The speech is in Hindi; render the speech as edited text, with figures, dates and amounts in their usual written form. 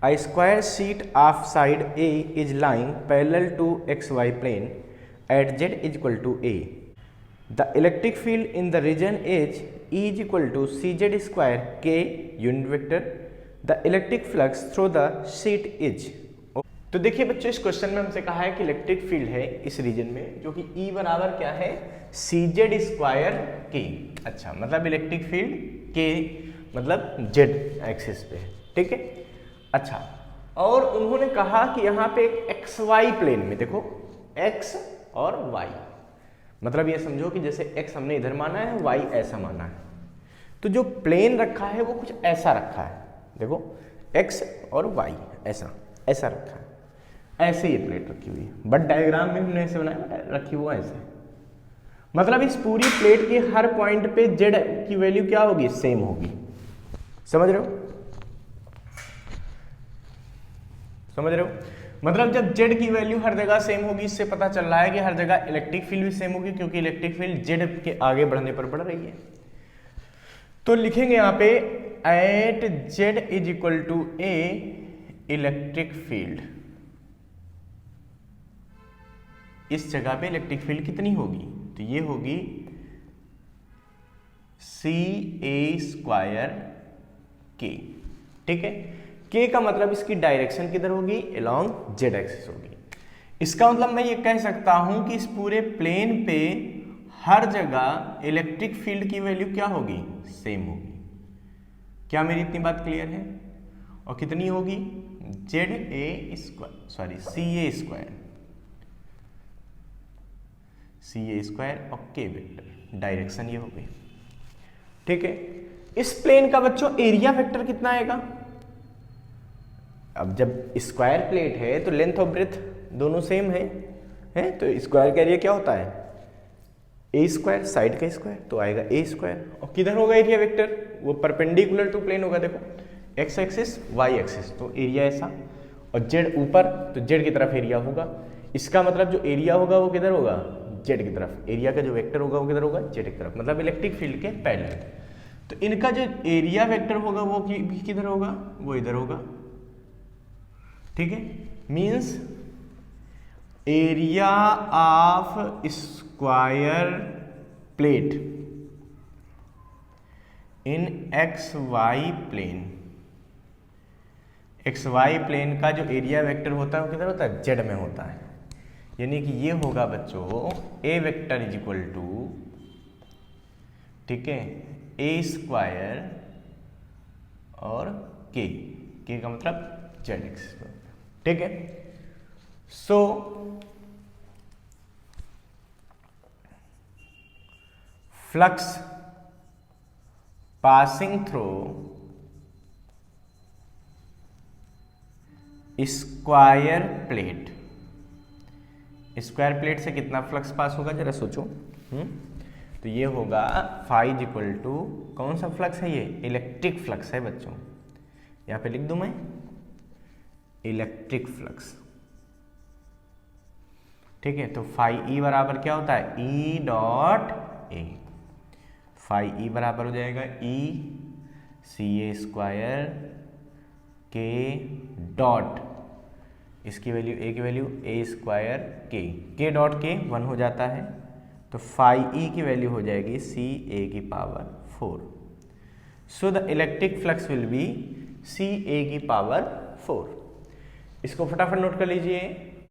A square sheet of side A is lying parallel to xy plane at z is equal to A. The electric field in the region H is equal to Cz square K unit vector. The electric flux through the sheet is. तो देखिए बच्चों, इस क्वेश्चन में हमसे कहा है कि इलेक्ट्रिक फील्ड है इस रीजन में जो कि E बराबर क्या है, Cz स्क्वायर K. अच्छा, मतलब इलेक्ट्रिक फील्ड K मतलब Z एक्सिस पे, ठीक है. अच्छा, और उन्होंने कहा कि यहाँ पे एक XY प्लेन में, देखो X और Y, मतलब ये समझो कि जैसे X हमने इधर माना है, Y ऐसा माना है, तो जो प्लेन रखा है वो कुछ ऐसा रखा है. देखो X और Y ऐसा ऐसा रखा है, ऐसे ये प्लेट रखी हुई है, बट डायग्राम में हमने ऐसे बनाया, रखी हुआ ऐसे. मतलब इस पूरी प्लेट के हर पॉइंट पे Z की वैल्यू क्या होगी, सेम होगी. समझ रहे हो, समझ रहे हो. मतलब जब Z की वैल्यू हर जगह सेम होगी, इससे पता चल रहा है कि हर जगह इलेक्ट्रिक फील्ड भी सेम होगी, क्योंकि इलेक्ट्रिक फील्ड Z के आगे बढ़ने पर बढ़ रही है. तो लिखेंगे यहाँ पे at Z is equal to A electric field. इस जगह पे इलेक्ट्रिक फील्ड कितनी होगी, तो ये होगी Ca स्क्वायर K. ठीक है, K का मतलब इसकी डायरेक्शन किधर होगी, अलोंग Z एक्सिस होगी. इसका मतलब मैं ये कह सकता हूं कि इस पूरे प्लेन पे हर जगह इलेक्ट्रिक फील्ड की वैल्यू क्या होगी, सेम होगी. क्या मेरी इतनी बात क्लियर है. और कितनी होगी, Ca स्क्वायर और K वेक्टर, डायरेक्शन ये हो गई. ठीक है, इस प्लेन का बच्चों एरिया वेक्टर कितना आएगा. अब जब स्क्वायर प्लेट है तो लेंथ और ब्रेथ दोनों सेम है, तो स्क्वायर का एरिया क्या होता है, ए स्क्वायर, साइड का स्क्वायर, तो आएगा ए स्क्वायर. और किधर होगा एरिया वेक्टर, वो परपेंडिकुलर टू प्लेन होगा. देखो एक्स एक्सिस वाई एक्सिस, तो एरिया ऐसा, और जेड ऊपर, तो जेड की तरफ एरिया होगा. इसका मतलब जो एरिया होगा वो किधर होगा, जेड की तरफ. एरिया का जो वेक्टर होगा वो किधर होगा, जेड की तरफ, मतलब इलेक्ट्रिक फील्ड के पैरेलल. तो इनका जो एरिया वेक्टर होगा वो भी किधर होगा, वो इधर होगा. ठीक है, means area of square plate in X Y plane. X Y plane का जो एरिया वेक्टर होता है वो किधर होता है, जेड में होता है. यानी कि ये होगा बच्चों ए वेक्टर इज इक्वल टू, ठीक है, ए स्क्वायर और के का मतलब जेड एक्सिस. ठीक है, so flux passing through square plate. Square plate से कितना फ्लक्स पास होगा जरा सोचो. तो ये होगा फाई इज इक्वल टू, कौन सा फ्लक्स है ये, इलेक्ट्रिक फ्लक्स है बच्चों. यहां पे लिख दूं मैं इलेक्ट्रिक फ्लक्स. ठीक है, तो फाई ई बराबर क्या होता है, E dot A. Phi E बराबर हो जाएगा ई सी ए स्क्वायर के डॉट, इसकी वैल्यू ए की वैल्यू ए स्क्वायर के डॉट के 1 हो जाता है, तो फाई ई की वैल्यू हो जाएगी सी ए की power 4. So the electric flux will be C A की पावर 4. इसको फटाफट नोट कर लीजिए.